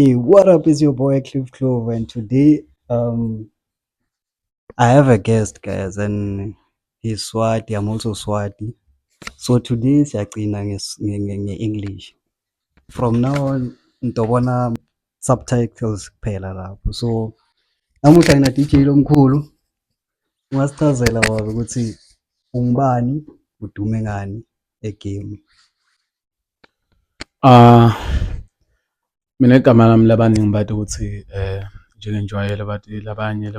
Hey, what up? Is your boy Cliff Clover, and today I have a guest, guys, and he's Swati. I'm also Swati. So today siyagcina nge-English. From now on, ngitobona subtitles kuphela lapho. So namuhla ngina DJ lomkhulu, ungasichazela baba ukuthi ungubani, udume ngani egame. Mina igama lami labaningi bathi ukuthi njengenjwayelo bathi labanye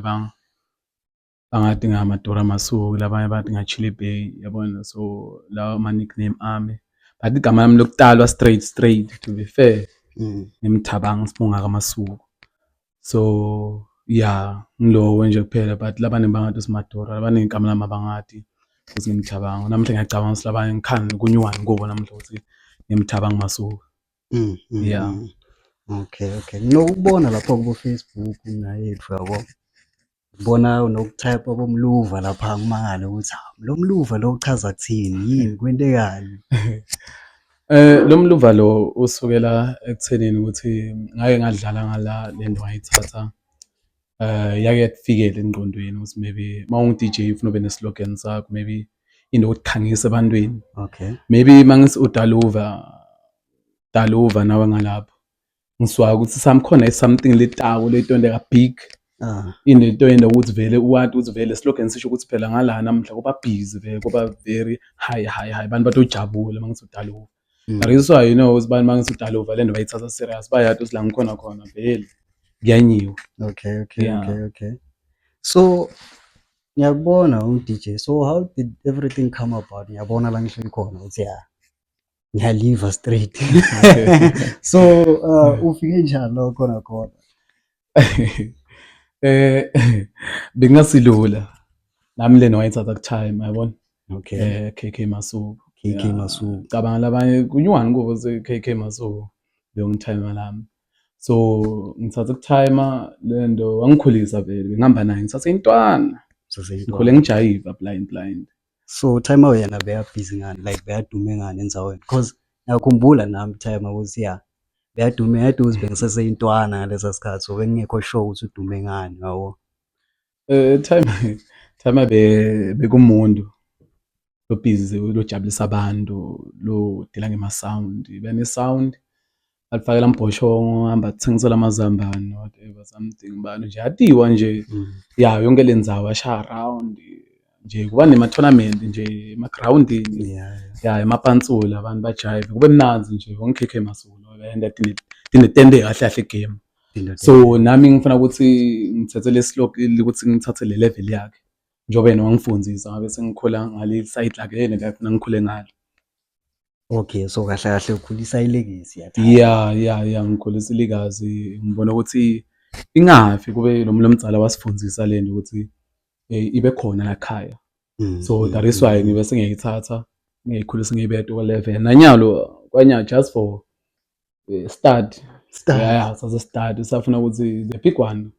bangathi ngamadora masuku, labanye bathi ngaChili Bay, yabona. So lawo ama-nickname ami, but igama lami lokutalwa straight to be fair ngimthabanga Sibongaka Masuku. So yeah, ngilowo nje kuphela, but labaningi bangathi uSimadora, labaningi igama lami abangathi ukuthi ngimthabanga. Namhla ngiyacabanga ukuthi labanye ngikhani kunyuwani kubo namhla ukuthi ngimthabanga Masuku. Yeah. Okay. Nokubona lapho kubo-Facebook nayethu yabo. Ngibona nokutype bomluva lapha ngimangale ukuthi lo mluva lo uchaza kuthini, yini kwentekani? Lo mluva lo usukela ekuthenini ukuthi ngake ngadlala ngala lento ngayithatha yake yakufikela engqondweni ukuthi maybe mawungu-DJ ufuna ube ne-slogan sakho, maybe into yokukhangisa ebantwini. Okay. Maybe mangisi udaluva nawe ngalapho ngiswayo ukuthi samkhona something letawo letondeka big into yenda ukuthi vele uwathi ukuthi vele slogan sisho ukuthi phela ngala namhla kuba busy vele kuba very high abantu batojabula mangisi udaluva. That is why you know usibani mangisi udaluva lento bayithatha serious bayathi usila ngikhona khona vele kuyanyiwa. Okay. So ngiyakubona u-DJ. So how did everything come about? Ngiyabona la ngihleli khona uthi ngiyaliva straight. So ufike njani lo khona? Bengasilula nami lena wayithatha ku-time yabona. Okay. KK Masuku. KK Masuku. Cabanga labanye kunyuwani kubo KK Masuku bengithayima lami. So ngithatha ku-time lento wangikhulisa vele bengihamba naye ngithatha intwana. Ngikhule ngijayiva blind. So time wena beya busy ngani, like beyadume ngani endzaweni? Because ngiyakhumbula nami time ukuthi beyadume yaduze bengiseseyintwana ngalesa sikhathi, so bengekho sure ukuthi udume ngani, yabo. Time bekumuntu lo busy lojabulisa abantu lo dila ngema-sound, bene-sound alifakela mbhoshongo hamba athengisela amazambane whatever something bani nje atiwa nje. Yeah, yonke lendzawo ashaya around nje kuba nema-tournament nje ema-groundini. Yeah, emapantsula abantu bajayive kube mnanzi nje KK Masuku and tinetende kahle game. So nami ngifuna ukuthi ngithathe le-slogan ukuthi ngithathe le level yakhe njobe yena wangifundzisa ngabe sengikhula ngale side lakhe ngifuna ngikhule ngalo. Okay, so kahle ukhulisa ilegacy yathi. Yeah, ngikhulisa ilegacy. Ngibona ukuthi ingafi kube lo mdzala wasifundzisa lento ukuthi ibe khona la khaya. So that is why ngibe sengiyithatha ngiyikhulisa ngiyibeka ku level nanyalo kwanya just for start. Yeah, so start usafuna ukuthi the big one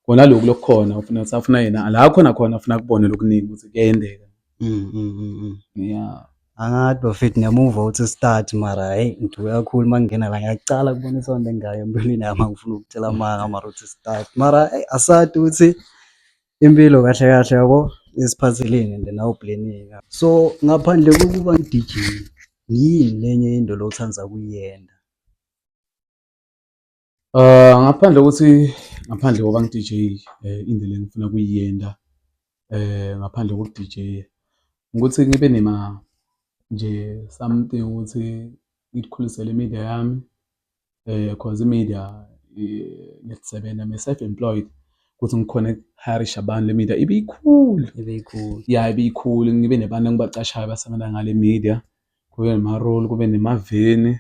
kona lokhu lokukhona ufuna usafuna yena la khona ufuna kubone lokuningi ukuthi kuyendeka. Yeah. Angathi bafethu ngiyamuva ukuthi start mara hey ngithuka kakhulu mangena la ngiyacala kubona isonto engayo empilweni yami ngifuna ukutshela amanga mara uthi start mara hey asathi ukuthi impilo kahle yabo isiphathelene and now planning. So ngaphandle kokuba ngi-DJ yini lenye into lo uthandza kuyiyenda? Ngaphandle kokuba ngi-DJ indlela engifuna kuyiyenda ngaphandle koku-DJ ukuthi ngibe nje something ukuthi ngikhulisele media yami cause imedia ngiyasebenza I'm self-employed ukuthi ngikhona ukuhirisha abantu le media ibe ikhulu. Yeah, ibe ikhulu ngibe nabantu engibacashayo basebenza ngale media, kube nema-role kube nemaveni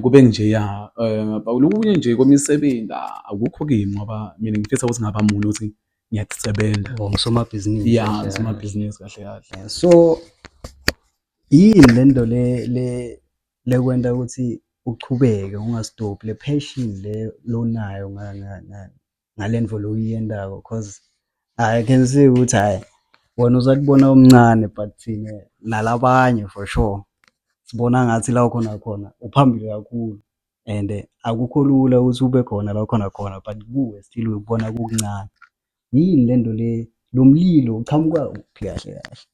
kube nje ngapha nje kwemisebenzi akukho kimi ngoba mina ngifisa ukuthi ngaba umuntu ukuthi ngiyasebenza ngusomabhizinisi. Yeah, ngusomabhizinisi kahle. So yini lento lekwenta ukuthi uchubeke ungastop le passion le lonayo ngalento lo uyiyendako? Cause I can see ukuthi wena uzakubona umncane but thina nalabanye for sure sibona ngathi la khona uphambili kakhulu. and akukho lula ukuthi ube khona la ukhona khona, but kuwe still uyakubona kukuncane. Yini lento le, lo mlilo uchamuka kuphi kahle kahle?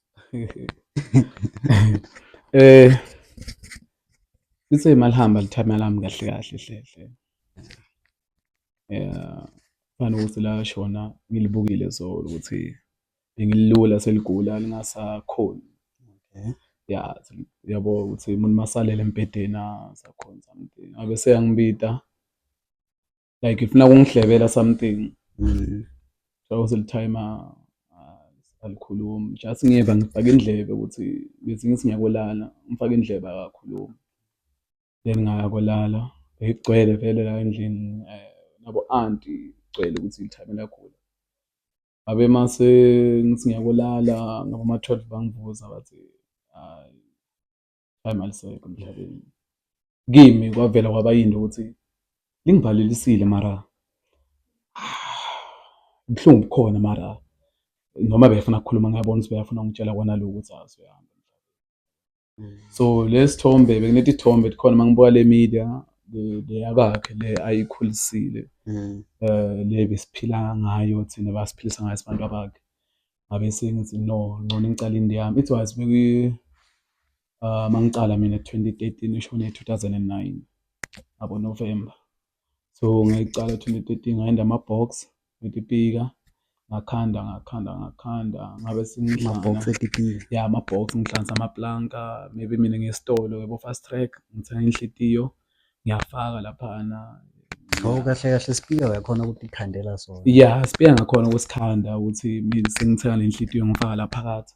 Lithe malihamba lithame lami kahle kahle hle. Fana ukuthi la shona ngilibukile zolo ukuthi bengililula seligula lingasakhoni. Okay. Yeah, yabo ukuthi umuntu masalele embedeni asakhona something. Abe seyangibida like ifuna ukungihlebela something. So silithayima alikhulumi. Just ngiyeva ngifake indlebe ukuthi bese ngithi ngiyakolala, ngifake indlebe akakhulumi. Then ngayakolala, igcwele vele la endlini nabo auntie igcwele ukuthi ilithayime lakhula. Abe mase ngithi ngiyakolala ngaba ma-12 bangivuza bathi hayi time alisekho emhlabeni. Kimi kwavela kwaba yinto ukuthi lingivalelisile mara ubuhlungu bukhona mara noma befuna ukukhuluma ngiyabona ukuthi beyafuna ungitshela kona lokho ukuthi asuyahamba. So lesithombe bekunethi ithombe khona mangibuka le media le yakakhe le ayikhulisile le besiphila ngayo thina basiphilisa ngayo abantu abakhe. Ngabe sengithi no ngcono ngicala indi yami. It was mangicala mina 2013 ishone 2009 abo November. So ngayicala 2013 ngayenda ama-box ngitipika ngakhanda ngabe sengihlala ama-box etipika. Yeah, ama-box ngihlanza amaplanka maybe mina ngesitolo yabo fast track ngithenga inhlitiyo ngiyafaka laphana. Oh kahle kahle sipika uyakhona ukuthi ikhandela sona. Yeah, sipika ngakhona ukusikhanda ukuthi mina sengithenga le nhlitiyo ngifaka la phakathi.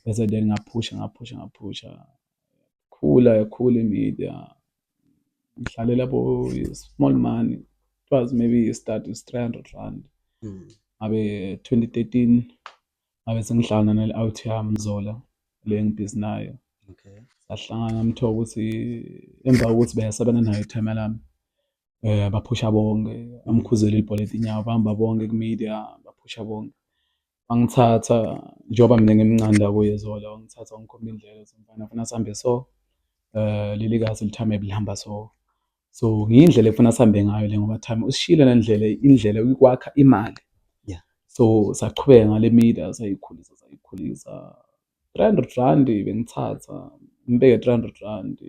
Bese then ngaphusha. Khula imedia. Ngihlalela bo small money. It was maybe start with 300 rand. Ngabe 2013 ngabe sengihlangana nale-out yami Zola le ngibhizi nayo. Okay. Sahlangana ngithola ukuthi emva kokuthi beyasabana nayo ithema lami baphusha bonke amkhuzela ibhola etinyawo bahamba bonke ku-media baphusha bonke. Bangithatha njengoba mina ngimncanda kuye Zola wangithatha wangikhomba indlela ukuthi mfana ufuna sihambe so leli kazi lithame lihamba so. So ngiyindlela efuna sihambe ngayo le ngoba time usishilo le ndlela indlela yokwakha imali. So saqhubeka ngale media sayikhulisa 300 rand bengithatha ngibeke 300 rand.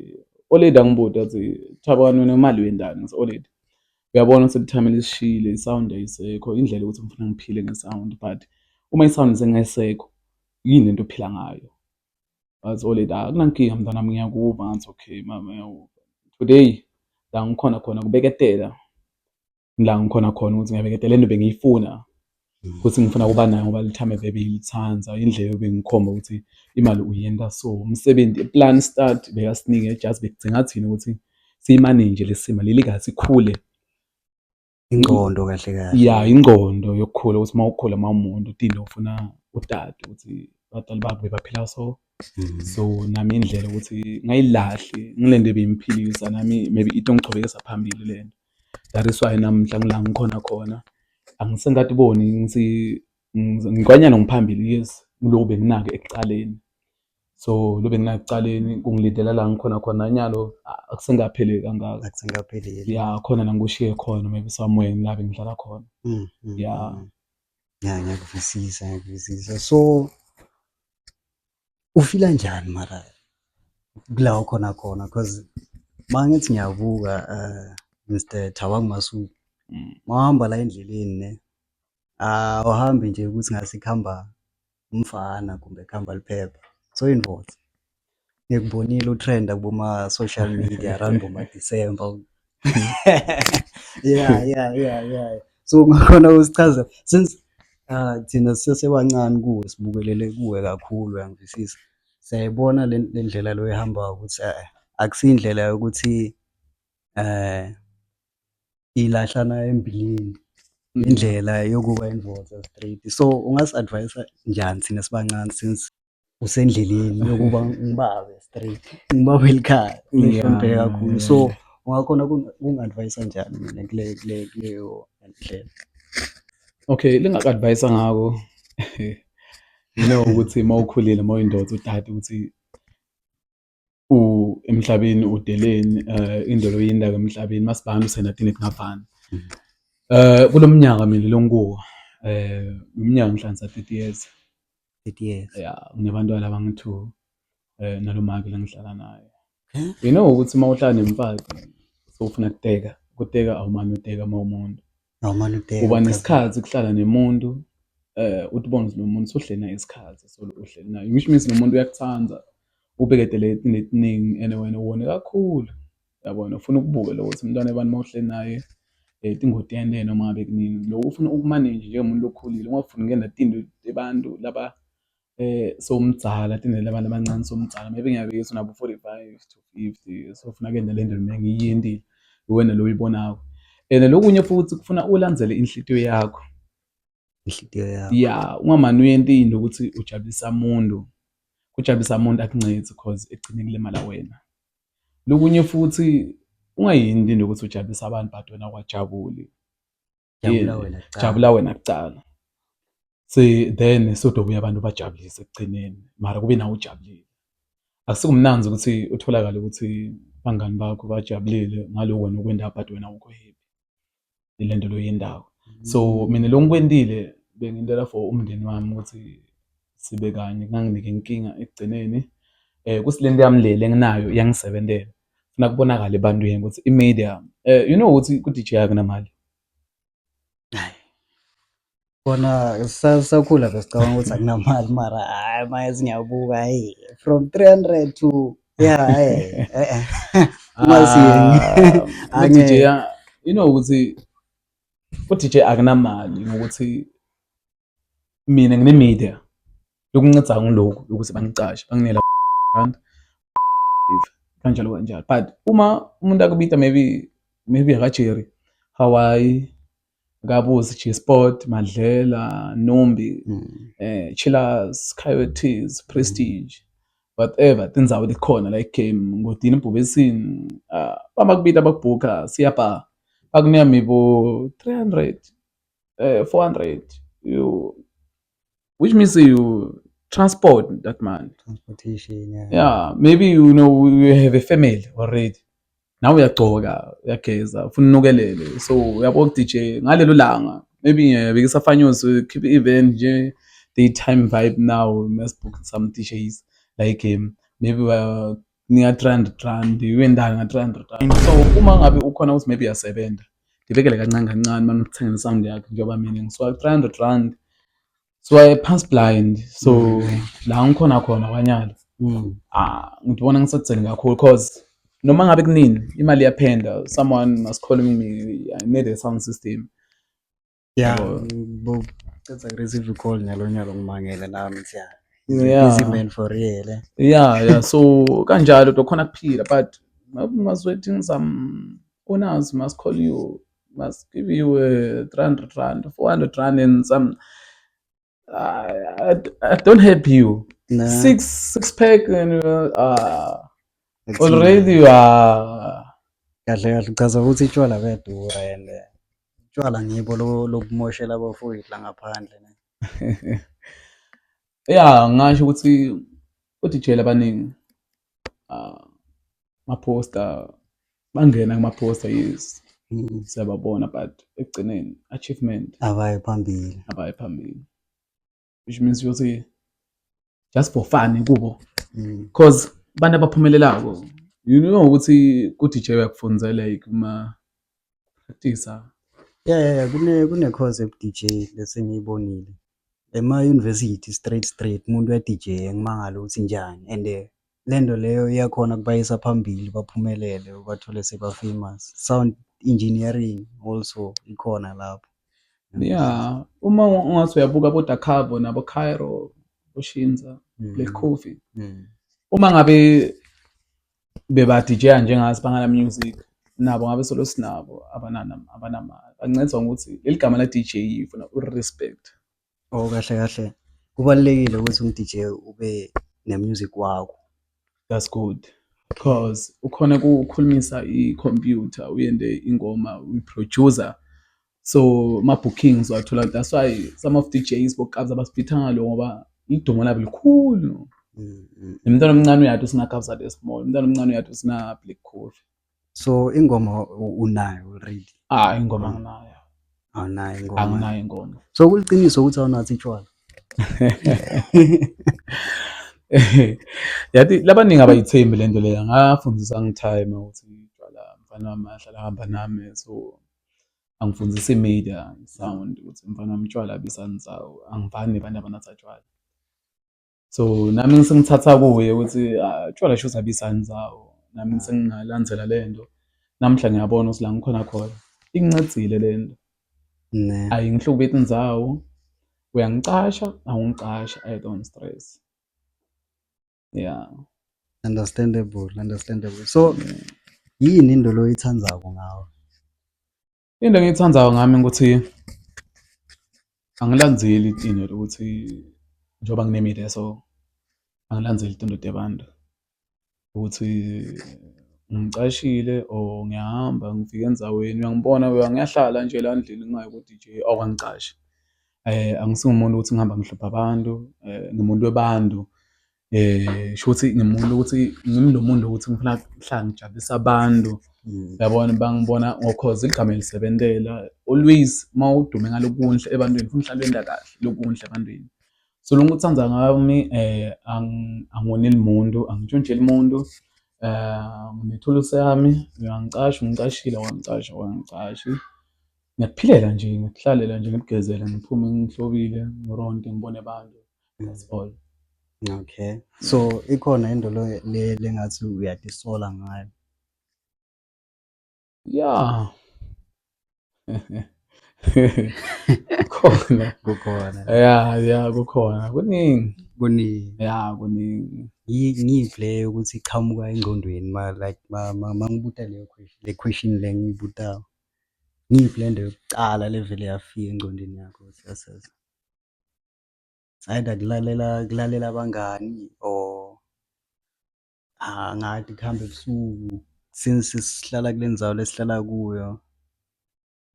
Oledi angibude athi Thabani wena imali wendani ngithi Oledi uyabona ukuthi lithame lisishile isound ayisekho indlela ukuthi ngifuna ngiphile ngesound but uma isound sengayisekho yini lento ophila ngayo. Bathi Oledi akunankinga mntanami ngiyakuva ngathi okay mama ngiyakuva. Today la ngikhona khona kubeketela la ngikhona khona ukuthi ngiyabeketela into bengiyifuna ukuthi ngifuna kuba nayo ngoba lithame vele ngilithanza indlela bengikhomba ukuthi imali uyenda so umsebenzi plan start bekasinike just bekugcina thina ukuthi siyimanage lesimo leli kazi ikhule ingqondo kahle kahle. Yeah, ingqondo yokukhula ukuthi mawukhula mawumuntu udinga ufuna utata ukuthi abadala bakho baphila so. So nami indlela ukuthi ngayilahle ngilende bemphilisa nami maybe into ngichobekisa phambili lento. That is why namhla ngila ngikhona khona angisengakuboni ngithi ngikwanyana ngiphambili yes lo benginake ekucaleni. So lo benginake ekucaleni kungilidela la ngikhona khona nyalo akusengapheli kangaka. Akusengapheli. Yeah, khona la ngushiye khona maybe somewhere la bengidlala khona. Yeah. Yeah, ngiyakuzwisisa. So ufila njani mara kula ukhona khona because mangithi ngiyabuka Mr. Thabang Masuku mahamba la endleleni ne awuhambi nje ukuthi ngasikhamba umfana kumbe khamba liphepha so involved ngikubonile utrenda kuma social media around boma December. Yeah. So ngakhona usichaza since thina sisebancane kuwe sibukelele kuwe kakhulu uyangizwisisa. Siyayibona le ndlela lo ehamba ukuthi akusindlela yokuthi ilahlana embilini indlela yokuba involved straight. So ungasi-advise njani thina sibancane since usendleleni yokuba ngibabe straight ngibabe likhaya lihlonipheke kakhulu. So ungakhona kungi-advise njani mina kuleyo ndlela? Okay, lingaka-advise ngako you know ukuthi mawukhulile mawuyindoda udade ukuthi emhlabeni udeleni indolo yindaba emhlabeni masibani usenatini kungafani. Kulomnyaka mina lonkuwo umnyaka ngihlanza 30 years. 30 years. Yeah, nginabantwana abangi-2 nalomake la ngihlala naye. You know ukuthi uma uhlala nemfazi so ufuna kuteka awumani uteka uma umuntu. Awumani uteka. Uba nesikhathi kuhlala nemuntu uthi ubona lo muntu sohleli naye isikhathi so uhleli naye. Which means lo muntu uyakuthanda ubheketele ineningi and wena uwone kakhulu. Yabona ufuna ukubuka lo ukuthi umntwana ebani mawuhleli naye ingoti yandene noma ngabe kunini. Lo ufuna ukumanage njengomuntu okhulile ungafuni ngena tindo ebantu laba so umdzala tindlela abantu abancane so umdzala maybe ngiyabekisa nabo 45 to 50 so ufuna kuyena le nto ngiyindile wena lo uyibonako and lokunye futhi kufuna ulandzele inhlitiyo yakho. Inhlitiyo yakho. Yeah, ungamani uyentindo ukuthi ujabulisa umuntu. Kujabulisa umuntu akuncede because egcine kulimala wena. Lokunye futhi ungayindi into ukuthi ujabulisa abantu but wena kwajabuli. Jabula wena kucala. Then sodobuya abantu bajabulise ekugcineni mara kube nawe ujabulile. Akusikumnanzi ukuthi utholakala ukuthi bangani bakho bajabulile ngalo wena ukwenda but wena ukho happy. Ilento lo yendawo. So mina lo ngikwendile bengindlela for umndeni wami ukuthi sibe kanye nganginike inkinga ekugcineni. Kusilento yami le enginayo yangisebentela. Funa kubonakala ebantwini ukuthi imedia you know ukuthi ku DJ akunamali. Bona sakhula besicabanga ukuthi akunamali mara hayi manje ngiyabuka hey from 300 to DJ you know ukuthi DJ akunamali ngokuthi mina ngine media lokunceda ngilokho ukuthi bangicashe banginela rand kanjalo but uma umuntu akubita maybe akaJerry Hawaii Gabuzi G-Sport Madlela Nombi Chillers Coyotes Prestige whatever tindzawo likhona like game ngodini Mbubesini bamakubita bakubhuka siyapha bakunika mibo 300 400 you which means you transport that man transportation yeah maybe you know you have a family already now uyagcoka uyageza ufuna unukelele so uyabo DJ ngalelo langa maybe ngiyabekisa fanyosi keep event nje daytime vibe now must book some DJs like maybe ninga 300 uwendana nga 300 so uma ngabe ukhona ukuthi maybe yasebenza ngibekele kancane kancane manje ukuthenga sound yakhe njengoba mina ngiswa 300 so I pass blind so la ngikhona khona kwanyalo ngibona ngisatheni kakhulu cause noma ngabe kunini imali iyaphenda someone must call me I need a sound system That's a receive call nyalo ngimangele nami busy man for real yeah so kanjalo dokhona kuphila but must waiting some owners must call you must give you 300 rand 400 rand and some I don't help you six pack and already kahle uchaza ukuthi itshwala bedura and itshwala ngibo lokumoshela abafowethu la ngaphandle yeah ngasho ukuthi uDJ abaningi ma-poster bangena kuma-poster yes siyababona but ekugcineni achievement abaye phambili which means ukuthi just for fun kubo cause abantu abaphumelelako you know ukuthi ku-DJ uyakufunza like uma practice yeah kune concept DJ lesengiyibonile ema-university straight umuntu uya DJ ngimangala ukuthi njani and lento leyo iyakhona kubayisa phambili baphumelele bathole seba famous sound engineering also ikhona lapho yeah uma ungathi uyabuka boDakabo nabo Cairo Oshinza Black Coffee uma ngabe beba DJ njengazi bangana music nabo ngabe solo sinabo abanamali bancedza ukuthi leligama la DJ ufuna urespect kahle kubalekile ukuthi uMDJ ube nemusic wakho. That's good because ukhona ukukhulumisa icomputer uyende ingoma uyiproducer so ma bookings wathola that's why some of DJs bokabza basipitha ngalo ngoba idumo labo likhulu Umntwana omncane uyathi usina-Cubs small, umntwana omncane uyathi usina-black coffee. So ingoma unayo already? Ingoma anginayo. Awunayo ingoma? Anginayo ingoma. So kuliqiniso ukuthi awunathi itshwala? Yathi labaningi abayithembi lento leyo. Ngafundisa ngitime ukuthi utshwala mfana wami ahlala ahamba nami, so angifundisa i-media sound ukuthi mfana wami utshwala abisani zawo, angifani nabantu abanatha tshwala. So nami sengithatha kuye ukuthi utshwala shuthi abisani zawo, nami sengingalandzela lento. Namhla ngiyabona ukuthi la ngikhona khona ingincedzile lento. Ayingihluphi indzawo, uyangicasha awungicasha, I don't stress. Yeah. Understandable. So yini into lo oyithandzako ngawe? Into engiyithandayo ngami ukuthi angilandzeli itino lokuthi njengoba ngine-media so angilandzeli itino tabantu ukuthi ngicashile or ngiyahamba ngifika endzaweni uyangibona ngiyahlala nje la endlini ngingayi ku-DJ awukangicashi. Angisumuntu ukuthi ngihamba ngihlupha abantu, ngimuntu webantu. Shuthi ngimuntu ukuthi ngimlo muntu ukuthi ngifuna ukuhlala ngijabulisa abantu. Yabona bangibona ngokhozi igama elisebentela always mawudume ngalokunhle ebantwini ufuna uhlale wenda kahle lokunhle ebantwini. So lo ngikuthanda ngami angoneli muntu, angitshontsheli muntu. Ngithulusi yami uyangicasha ungicashile awangicasha awangicashi. Ngiyakuphilela nje ngikuhlalela nje ngikugezela ngiphume ngihlobile ngironke ngibone abantu. That's all. Okay. So ikhona into lo lengathi uyadisola ngayo? Yeah. Kukhona. Yeah, kukhona. Kuningi. Yeah, kuningi. Ngiyiphi leyo ukuthi iqhamuka engqondweni mangibuta le question le ngiyibutayo. Ngiyiphi lento yokucala levele yafika engqondweni yakho ukuthi yaseza? Either kulalela abangani or ngathi kuhambe ebusuku since sihlala kule ndzawo lesihlala kuyo.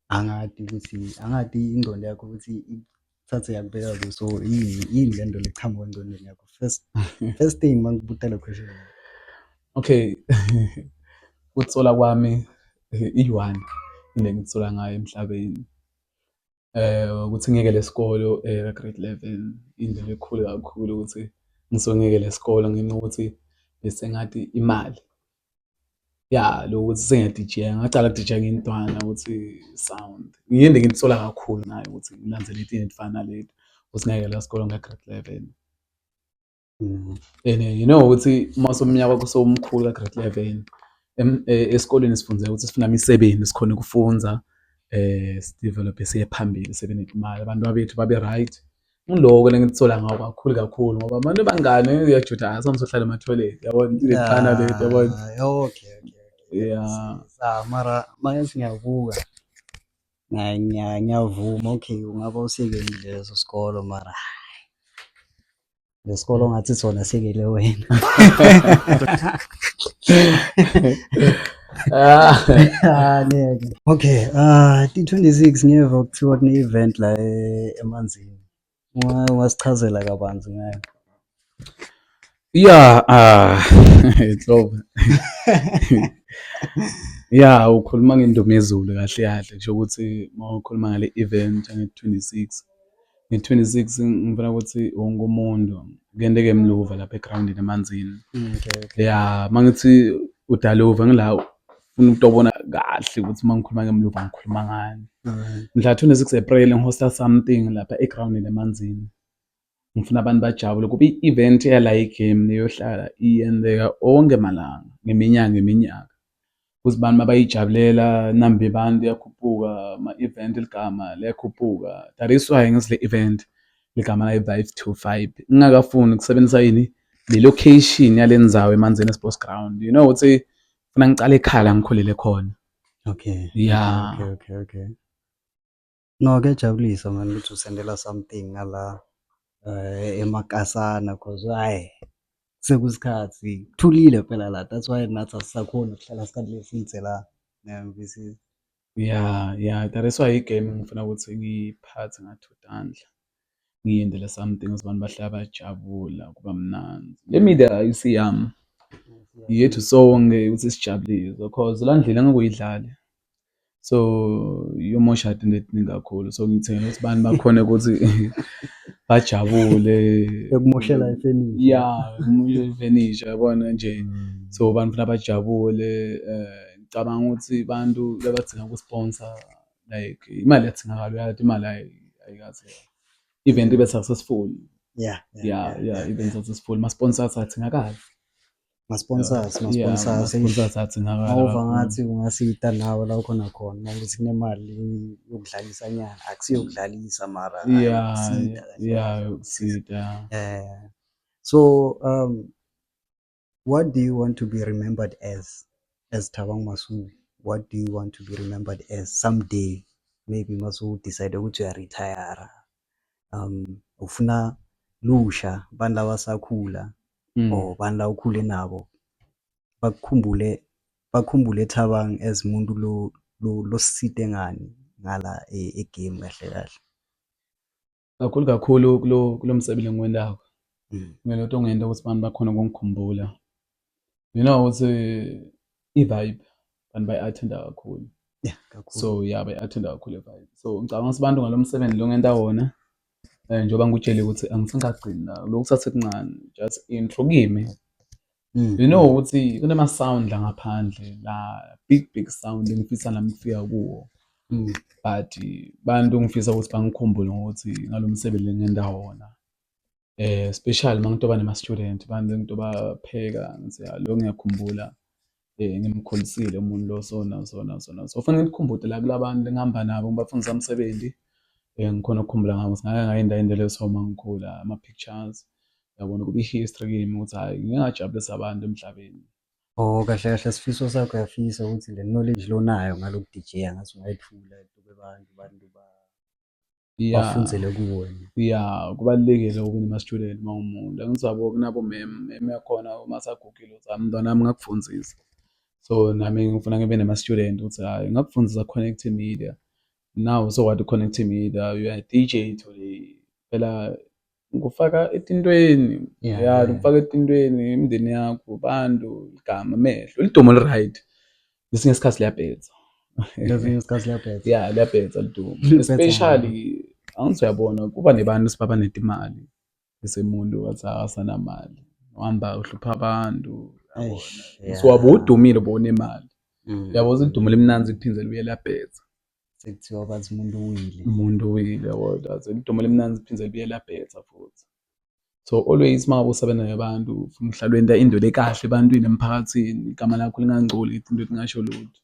Angathi ingqondo yakho ukuthi ithathe yakubeka kuyo. So yini lento leqhamuka engqondweni yakho first thing mangibuta le question? Okay. Ukutsola kwami i-1 ile ngitsola ngayo emhlabeni. Ukuthi ngiyekele isikolo grade 11 indlela ekhulu kakhulu ukuthi ngisongiyekele isikolo ngenxa ukuthi bese ngathi imali. Yeah, lokuthi sengiyadijeka ngacala ukudijeka ngintwana ukuthi sound. Ngiyinde ngitsola kakhulu nayo ukuthi ngilandzele into ezifana naleto ukuthi ngiyekele isikolo ngegrade 11. And you know ukuthi masomnyaka wakho somkhulu ka-grade 11 esikoleni sifundzeka ukuthi sifuna imisebenzi sikhona ukufunza sidevelop siye phambili sibe nemali abantu bethu babe right. Ngiloko lengitsola ngawo kakhulu ngoba abantu bangane uyajuda asamsohlala ema-toilet yabona into leqhana leto yabona. Okay. Yeah. Mara manje ngiyavuka ngiyavuma okay ungaba usekele leso sikolo mara lesikolo ngathi sona sekele wena. Okay, ti-26 ngiyeva kuthiwa kune-event la emanzini. Ungasichazela kabanzi ngayo? Yeah, Nhlobo. Yeah, ukhuluma ngendoma yezulu kahle kahle nje ukuthi mawukhuluma ngale event nge-26. Nge-26 ngifuna ukuthi wonke umuntu kuyenteke emluva lapha egroundini emanzini. Yeah, mangithi udaluva ngila ufuna ukutobona kahle ukuthi mangikhuluma ngemluva ngikhuluma ngani. Mhla 26 April ngihosta something lapha egroundini emanzini. Ngifuna abantu bajabule kube i-event yala igame neyohlala iyenzeka onke malanga ngeminyaka. Ukuthi abantu mabayijabulela nambe abantu yakhuphuka ama-event ligama liyakhuphuka. That is why ngizile event ligama la Vibe 25 ngingakafuni ukusebenzisa yini le location yalendzawo emanzini sports ground. You know ukuthi ufuna ngicala ekhaya ngikhulele khona. Okay. Yeah. Okay. No, kuyajabulisa man ukuthi usendela something ngala emakasana cause hayi sekusikhathi kuthulile phela la. That's why nathi asisakhona ukuhlala isikhathi leside la. Yeah, that is why igame ngifuna ukuthi ngiyiphathe ngathutandla. ngiyenzele something abantu bahlala bajabula kuba mnandi. Le media ayisiyami yethu sonke ukuthi sijabulise cause la ndlela ngeke uyidlale. So yomosha into eningi kakhulu. So ngithengela ukuthi abantu bakhona ukuthi bajabule. Ekumoshela ifurniture. Yeah, ifurniture yabona nje. So abantu funa bajabule. Ngicabanga ukuthi abantu labadinga ukusponsor like imali yathingakala uyathi imali ayikaze event ibe successful. Yeah, event successful. Ma sponsors athingakala. Ma-sponsors athingakala. awuva ngathi ungasita nawe la ukhona khona ukuthi kunemali yokudlalisa nyana akusiyokudlalisa mara yokusita. So what do you want to be remembered as Thabang Masuku? What do you want to be remembered as someday? Maybe Masuku decide ukuthi uyaretire, ufuna lusha bantu labasakhula or bantu la ukhule nabo bakukhumbule Thabang as umuntu losite ngani ngala egame kahle kahle. Kakhulu kulo msebenzi engiwendako. Kumele ukuthi ongenda ukuthi abantu bakhona ukungikhumbula. You know ukuthi i-vibe abantu bayi-attenda kakhulu. Yeah, kakhulu. So bayi-attenda kakhulu i-vibe. So ngicabanga ukuthi abantu ngalo msebenzi lo ngenta wona njengoba ngikutshele ukuthi angisengagcini la lokhu kusasekuncane just intro kimi. You know ukuthi kunama sound la ngaphandle la big sound engifisa nami ukufika kuwo. But bantu ngifisa ukuthi bangikhumbule ukuthi ngalo msebenzi engenda wona. Especially mangitoba nama student bantu ngitoba pheka ngithi lo ngiyakhumbula ngimkholisile umuntu lo sona. So fanele ngikhumbule la kulabantu ngihamba nabo ngibafundisa umsebenzi. Ngikhona ukukhumbula ngabo ukuthi ngake ngayinda leyo so mangikhula ama pictures yabona kube history kimi ukuthi hayi ngingajabulisa abantu emhlabeni. Kahle kahle sifiso sakho uyafisa ukuthi le knowledge lonayo ngaloku DJ ngathi ungayithula abantu bafundzele kuwena. Kubalulekile ube nama student mawumuntu. Angizabo kunabo meme yakhona masagugile ukuthi mntwana nami ngakufundzisa. So nami ngifuna ngibe nama student ukuthi hayi ngakufundisa connect media. Now so what connect media you are DJ today. Phela ngufaka etintweni. Ngifaka etintweni imindeni yakho bantu igama amehlo lidumo li right. Lesinye isikhathi liyabhetha. Liyabhetha lidumo. Especially angithi uyabona kuba nebantu sibaba netimali bese umuntu wathi asanamali uhamba uhlupha abantu yabona so abudumile bona imali yabo zidumo lemnanzi liphindze libuye labhetha sekuthiwa bathi umuntu uwile yabona zidumo lemnanzi liphindze libuye labhetha futhi. So always mawusebenza nabantu ufuna uhlala wenda indlela ekahle ebantwini emphakathini igama lakho lingangcoli into elingasho lutho.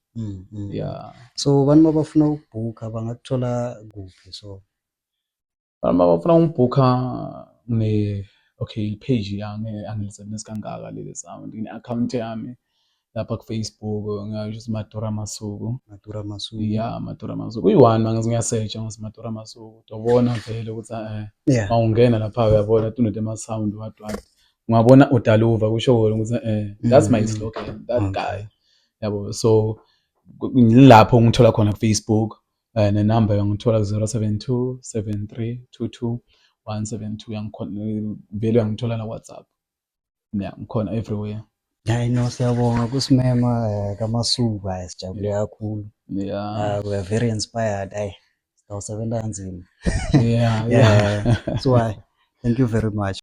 So bantu mabafuna ukubhuka bangakuthola kuphi? So abantu bafuna ungibhuka page yami angilizebenzisi kangaka leli sound ine-account yami lapha ku-Facebook ngisho Madura Masuku. Madura Masuku kuyi-one mangaze ngiyasearch ngosi Madura Masuku utobona vele ukuthi mawungena lapha uyabona tunote ama sound what ungabona udaluva kusho ukuthi that's my slogan that guy yabo. So ngilapho ngithola khona ku-Facebook. Nenamba yangithola 072 7322 172 yangikhona vele uyangithola na WhatsApp. Ngikhona everywhere. Hayi no siyabonga kusimema kaMasuku sijabule kakhulu. We are very inspired. Sawusebenza kanzima. So thank you very much.